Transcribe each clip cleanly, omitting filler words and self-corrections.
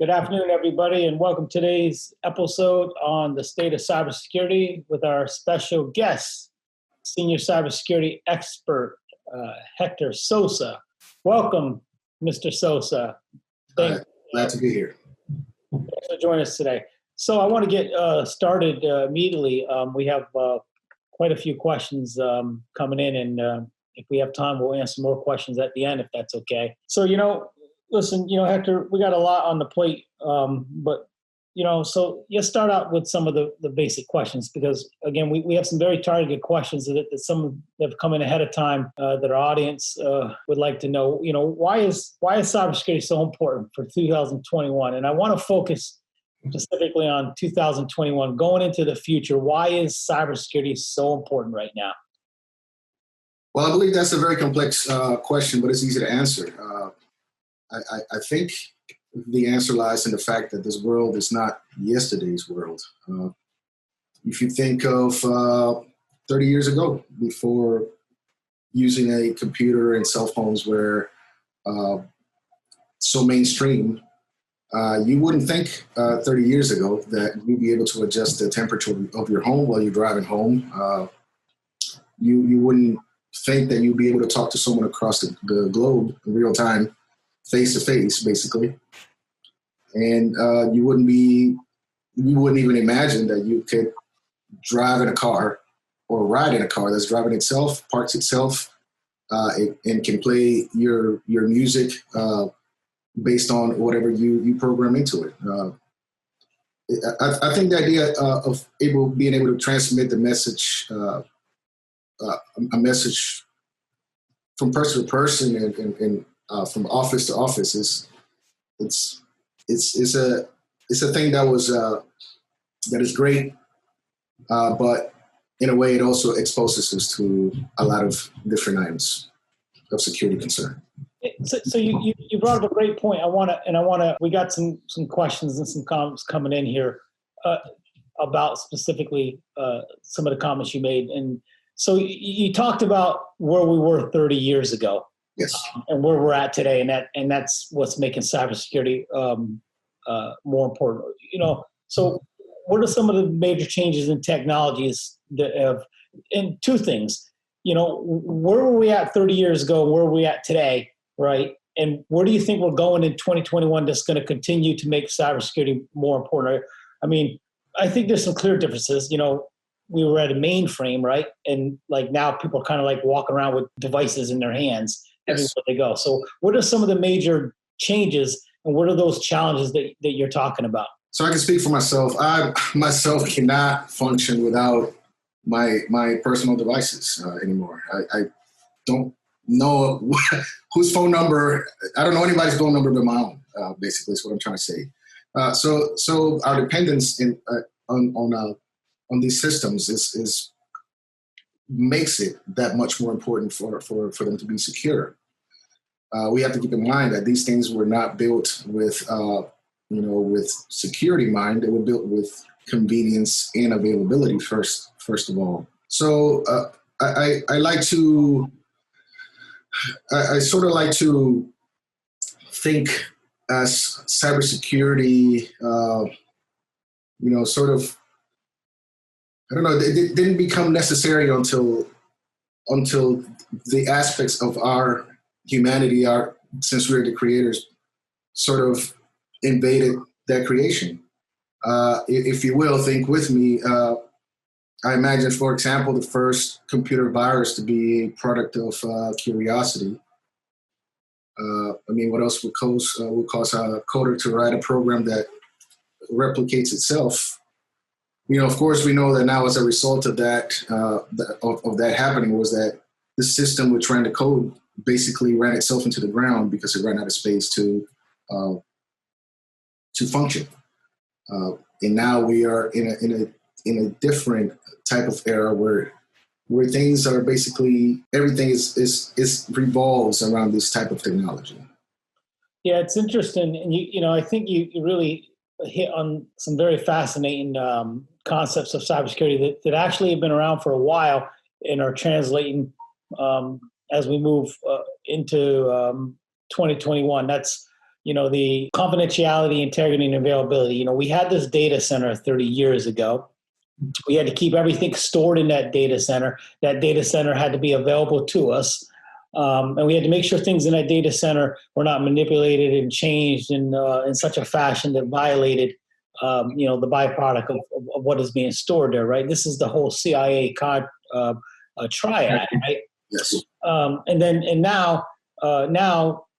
Good afternoon, everybody, and welcome to today's episode on the state of cybersecurity with our special guest, senior cybersecurity expert, Hector Sosa. Welcome, Mr. Sosa. Glad to be here. Thanks for joining us today. So I want to get started immediately. We have quite a few questions coming in, and if we have time, we'll answer more questions at the end, if that's okay. So, listen, Hector, we got a lot on the plate, but, so let's start out with some of the basic questions, because, again, we have some very targeted questions that some that have come in ahead of time that our audience would like to know. Why is cybersecurity so important for 2021? And I want to focus specifically on 2021, going into the future. Why is cybersecurity so important right now? Well, I believe that's a very complex question, but it's easy to answer. I think the answer lies in the fact that this world is not yesterday's world. If you think of 30 years ago, before using a computer and cell phones were so mainstream, you wouldn't think 30 years ago that you'd be able to adjust the temperature of your home while you're driving home. You wouldn't think that you'd be able to talk to someone across the globe in real time, face to face, basically. And you wouldn't even imagine that you could drive in a car or ride in a car that's driving itself, parks itself, and can play your music based on whatever you program into it. I think the idea of being able to transmit the message, a message from person to person and from office to office it's a thing that is great, but in a way it also exposes us to a lot of different items of security concern. So you brought up a great point. We got some questions and some comments coming in here about specifically some of the comments you made. And so you talked about where we were 30 years ago. Yes. And where we're at today, and that's what's making cybersecurity more important. So what are some of the major changes in technologies that have? And two things. Where were we at 30 years ago? Where are we at today? Right. And where do you think we're going in 2021 that's going to continue to make cybersecurity more important? I mean, I think there's some clear differences. We were at a mainframe, right? And like now people are kind of like walking around with devices in their hands everywhere they go. So what are some of the major changes and what are those challenges that you're talking about? So I can speak for myself. I myself cannot function without my personal devices anymore. I don't know whose phone number. I don't know anybody's phone number but my own. Basically, is what I'm trying to say. So our dependence on these systems is makes it that much more important for them to be secure. We have to keep in mind that these things were not built with security in mind. They were built with convenience and availability first of all. So I sort of like to think as cybersecurity, sort of, I don't know, it didn't become necessary until the aspects of our humanity, since we're the creators, sort of invaded that creation. If you will, think with me. I imagine, for example, the first computer virus to be a product of curiosity. What else would cause a coder to write a program that replicates itself? Of course, we know that now as a result of that happening was that the system which ran the code basically ran itself into the ground because it ran out of space to function. And now we are in a different type of era where things are basically everything is revolves around this type of technology. Yeah, it's interesting, and I think you really hit on some very fascinating concepts of cybersecurity that actually have been around for a while and are translating as we move into 2021. That's the confidentiality, integrity, and availability. We had this data center 30 years ago. We had to keep everything stored in that data center. That data center had to be available to us. And we had to make sure things in that data center were not manipulated and changed in such a fashion that violated, the byproduct of what is being stored there, right? This is the whole CIA triad, right? Yes. And now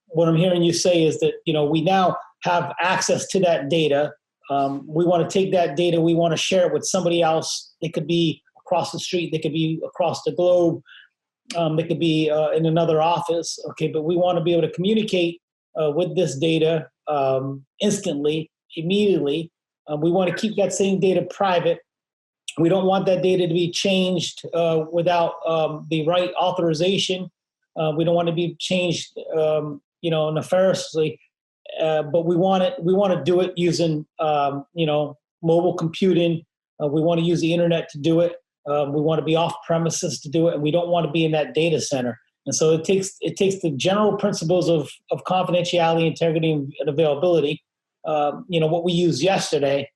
what I'm hearing you say is that, we now have access to that data. We want to take that data. We want to share it with somebody else. It could be across the street. They could be across the globe. They could be in another office. Okay, but we want to be able to communicate with this data instantly, immediately. We want to keep that same data private. We don't want that data to be changed without the right authorization. We don't want to be changed, nefariously. But we want to do it using, mobile computing. We want to use the internet to do it. We want to be off premises to do it, and we don't want to be in that data center. And so it takes the general principles of confidentiality, integrity, and availability. What we used yesterday,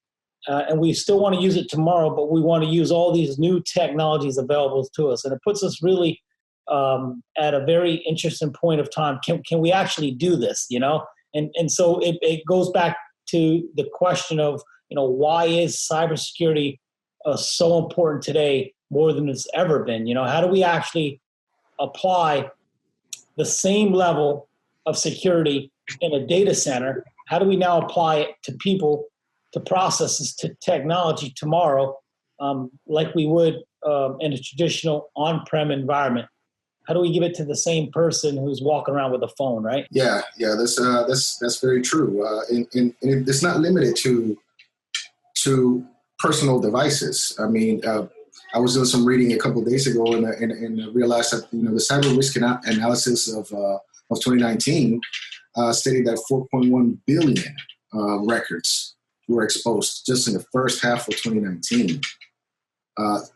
and we still want to use it tomorrow, but we want to use all these new technologies available to us, and it puts us really at a very interesting point of time. Can we actually do this? And so it goes back to the question of, why is cybersecurity so important today more than it's ever been? How do we actually apply the same level of security in a data center? How do we now apply it to people, to processes, to technology tomorrow, like we would in a traditional on-prem environment? How do we give it to the same person who's walking around with a phone, right? Yeah, that's very true. And it's not limited to personal devices. I mean, I was doing some reading a couple of days ago and realized that the cyber risk analysis of 2019 stated that 4.1 billion records were exposed just in the first half of 2019.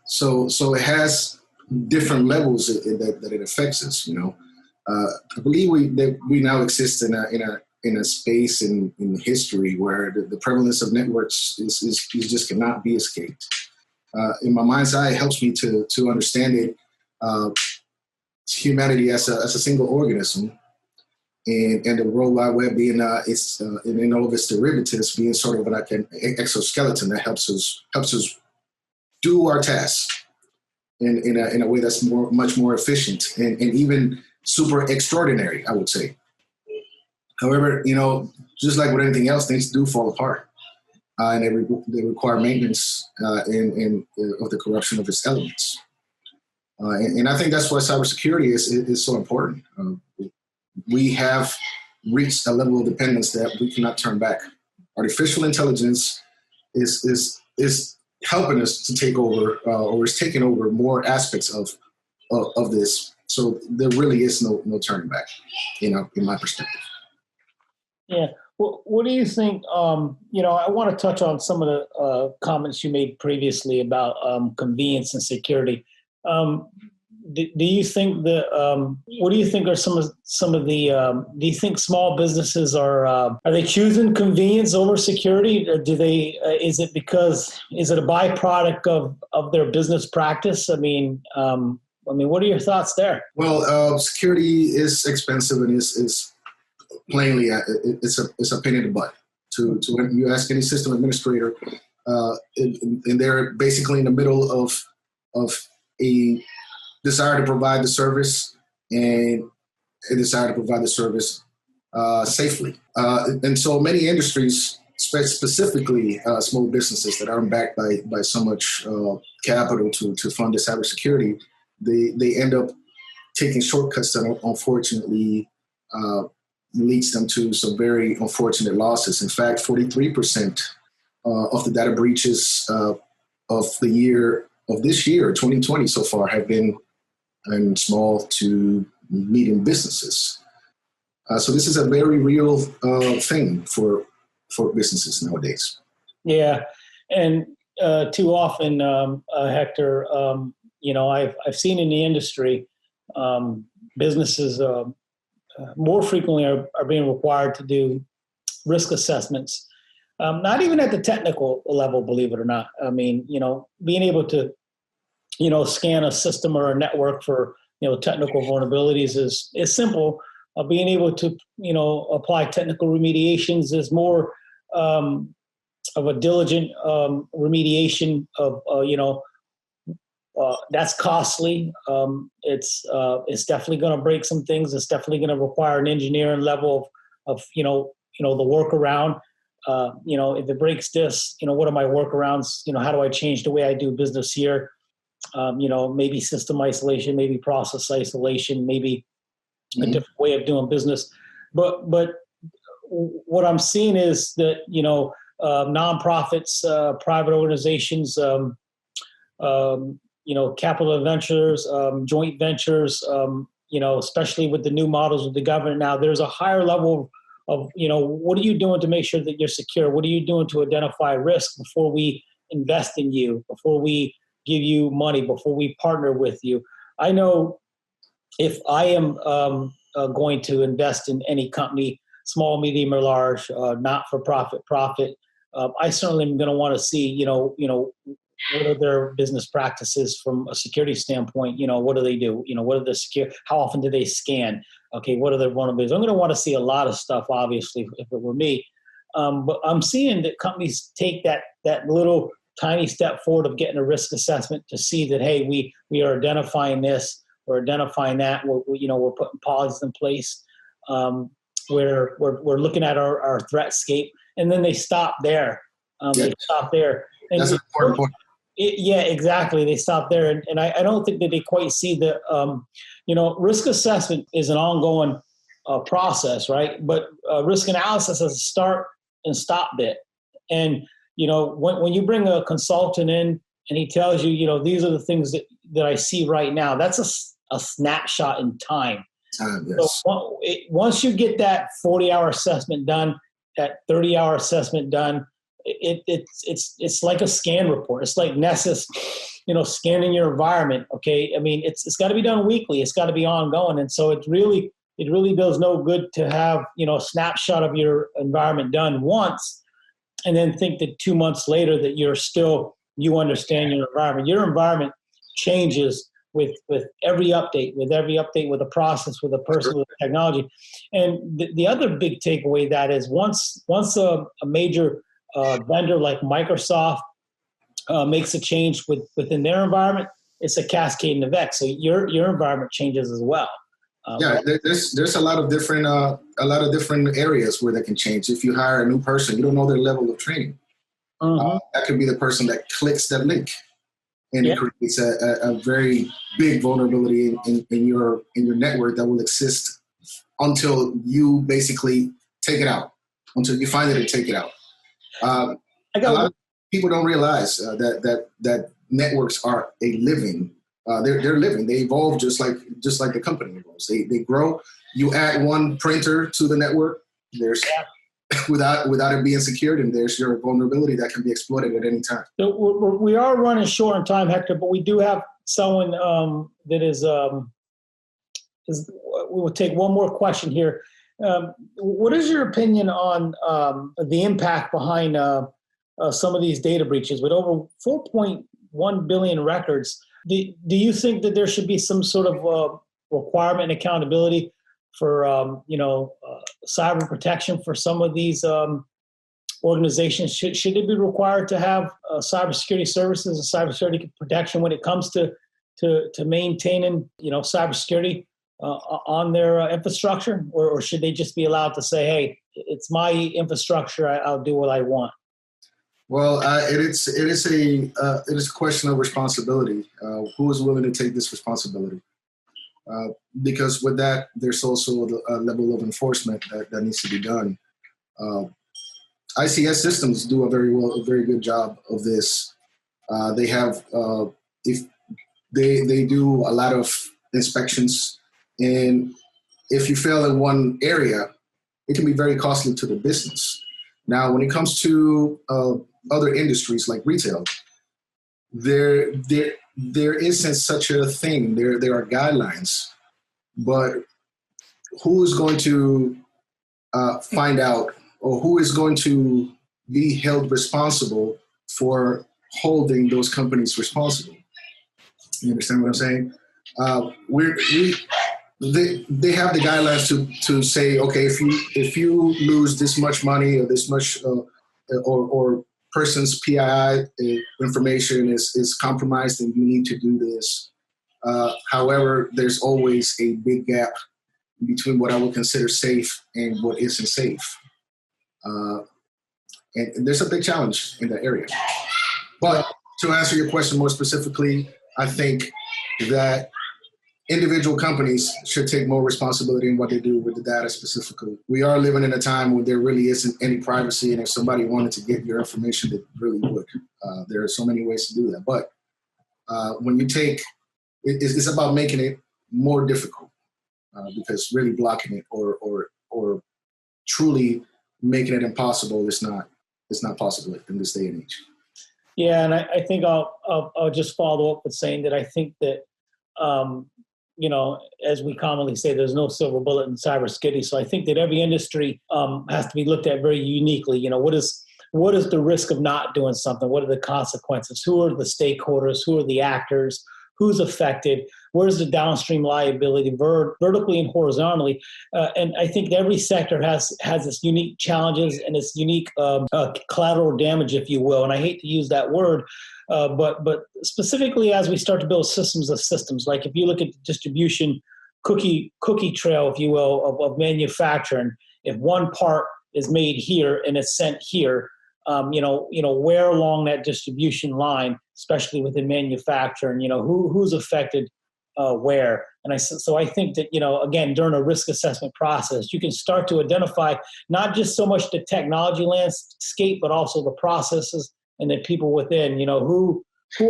So it has different levels that it affects us. I believe we now exist in a space in history where the prevalence of networks is just cannot be escaped. In my mind's eye, it helps me to understand it. Humanity as a single organism, and the World Wide Web being in all of its derivatives being sort of like an exoskeleton that helps us do our tasks in a way that's much more efficient and even super extraordinary, I would say. However, just like with anything else, things do fall apart, and they require maintenance and of the corruption of its elements. And I think that's why cybersecurity is so important. We have reached a level of dependence that we cannot turn back. Artificial intelligence is helping us to take over, or is taking over more aspects of this. So there really is no turning back, in my perspective. Yeah. Well, what do you think? I want to touch on some of the comments you made previously about convenience and security. Do you think that? What do you think are some of the? Do you think small businesses are they choosing convenience over security? Or do they? Is it a byproduct of their business practice? I mean, what are your thoughts there? Well, security is expensive and is plainly it's a pain in the butt. To when you ask any system administrator, and they're basically in the middle of a desire to provide the service and a desire to provide the service safely. And so many industries, specifically small businesses that aren't backed by so much capital to fund the cybersecurity, they end up taking shortcuts that unfortunately leads them to some very unfortunate losses. In fact, 43% of the data breaches of this year, 2020 so far, have been in small to medium businesses. So this is a very real thing for businesses nowadays. Yeah, and too often, Hector, I've seen in the industry, businesses more frequently are being required to do risk assessments, not even at the technical level, believe it or not. I mean, being able to, scan a system or a network for, technical vulnerabilities is simple. Being able to, apply technical remediations is more of a diligent remediation of, that's costly. It's definitely going to break some things. It's definitely going to require an engineering level of the workaround. If it breaks this, what are my workarounds? How do I change the way I do business here? Maybe system isolation, maybe process isolation, maybe a different way of doing business. But what I'm seeing is that, nonprofits, private organizations, capital ventures, joint ventures, especially with the new models of the government now, there's a higher level of, what are you doing to make sure that you're secure? What are you doing to identify risk before we invest in you, before we give you money, before we partner with you? I know if I am going to invest in any company, small, medium, or large, not for profit, I certainly am going to want to see, what are their business practices from a security standpoint? What do they do? What are the how often do they scan? Okay, what are their vulnerabilities? I'm going to want to see a lot of stuff, obviously, if it were me. But I'm seeing that companies take that little tiny step forward of getting a risk assessment to see that, hey, we are identifying this, we're identifying that, we're putting policies in place, where we're looking at our threatscape, and then they stop there. They stop there. And that's an important point. Yeah, exactly. They stop there. And I don't think that they quite see that, risk assessment is an ongoing process, right? But risk analysis has a start and stop bit. And, when you bring a consultant in and he tells you, these are the things that I see right now, that's a snapshot in time. Yes. So once you get that 40-hour assessment done, that 30-hour assessment done, it's like a scan report. It's like Nessus, scanning your environment. Okay, I mean it's got to be done weekly. It's got to be ongoing, and so it really does no good to have a snapshot of your environment done once, and then think that 2 months later that you understand your environment. Your environment changes with every update, with a process, with a person, with a technology. And the other big takeaway that is once a major vendor like Microsoft makes a change within their environment, it's a cascading effect. So your environment changes as well. There's a lot of different areas where they can change. If you hire a new person, you don't know their level of training. That could be the person that clicks that link, and it creates a very big vulnerability in your network that will exist until you basically take it out, until you find it and take it out. A lot of people don't realize that networks are a living. They're living. They evolve just like the company evolves. They grow. You add one printer to the network, there's without it being secured, and there's your vulnerability that can be exploited at any time. So we are running short on time, Hector, but we do have someone that is. We will take one more question here. What is your opinion on the impact behind some of these data breaches? With over 4.1 billion records, do you think that there should be some sort of requirement and accountability for cyber protection for some of these organizations? Should they be required to have cybersecurity services and cybersecurity protection when it comes to maintaining cybersecurity on their infrastructure, or should they just be allowed to say, "Hey, it's my infrastructure. I'll do what I want"? Well, it is a question of responsibility. Who is willing to take this responsibility? Because with that, there's also a level of enforcement that needs to be done. ICS systems do a very good job of this. They have they do a lot of inspections. And if you fail in one area, it can be very costly to the business. Now, when it comes to other industries like retail, there isn't such a thing. There are guidelines, but who is going to find out or who is going to be held responsible for holding those companies responsible? You understand what I'm saying? They have the guidelines to say, okay, if you lose this much money or this much or person's PII information is compromised, then you need to do this. However, there's always a big gap between what I would consider safe and what isn't safe. And there's a big challenge in that area. But to answer your question more specifically, I think that individual companies should take more responsibility in what they do with the data specifically. We are living in a time where there really isn't any privacy, and if somebody wanted to get your information, they really would. There are so many ways to do that. But when you take, it's about making it more difficult because really blocking it or truly making it impossible is not possible in this day and age. Yeah, and I think I'll just follow up with saying that I think that as we commonly say, there's no silver bullet in cybersecurity. So I think that every industry has to be looked at very uniquely. What is the risk of not doing something? What are the consequences? Who are the stakeholders? Who are the actors? Who's affected? Where's the downstream liability, vertically and horizontally? And I think every sector has its unique challenges and its unique collateral damage, if you will. And I hate to use that word, but specifically as we start to build systems of systems, like if you look at the distribution cookie trail, if you will, of manufacturing, if one part is made here and it's sent here, where along that distribution line, especially within manufacturing, who's affected where. And so I think that, again, during a risk assessment process, you can start to identify not just so much the technology landscape, but also the processes and the people within, who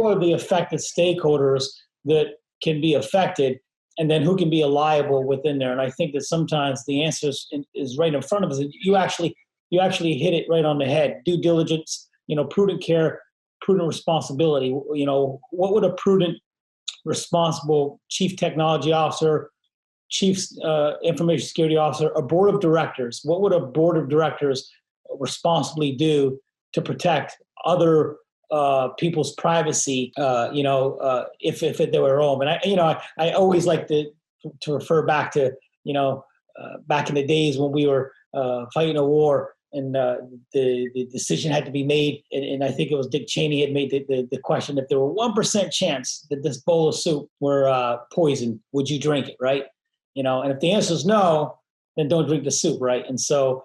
are the affected stakeholders that can be affected, and then who can be liable within there. And I think that sometimes the answer is right in front of us. You actually hit it right on the head. Due diligence, prudent care, prudent responsibility. What would a prudent, responsible chief technology officer, chief information security officer, a board of directors, what would a board of directors responsibly do to protect other people's privacy, if they were home? And I always like to refer back to, back in the days when we were fighting a war, and the decision had to be made, and I think it was Dick Cheney had made the question: if there were 1% chance that this bowl of soup were poisoned, would you drink it, right? And if the answer is no, then don't drink the soup, right? And so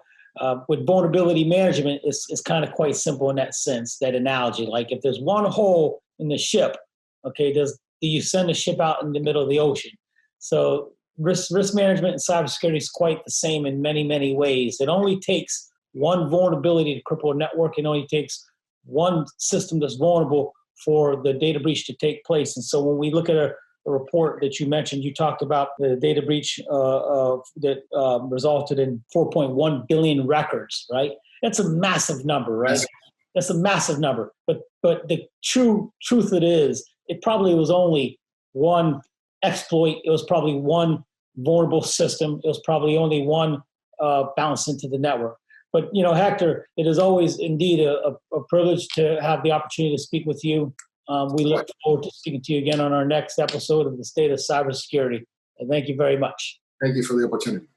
with vulnerability management, it's kind of quite simple in that sense, that analogy. Like if there's one hole in the ship, okay, do you send the ship out in the middle of the ocean? So risk management and cybersecurity is quite the same in many, many ways. It only takes one vulnerability to cripple a network. It only takes one system that's vulnerable for the data breach to take place. And so when we look at a report that you mentioned, you talked about the data breach that resulted in 4.1 billion records, right? That's a massive number, right? Yes. That's a massive number. But the truth it probably was only one exploit. It was probably one vulnerable system. It was probably only one bounce into the network. But, Hector, it is always indeed a privilege to have the opportunity to speak with you. We look forward to speaking to you again on our next episode of the State of Cybersecurity. And thank you very much. Thank you for the opportunity.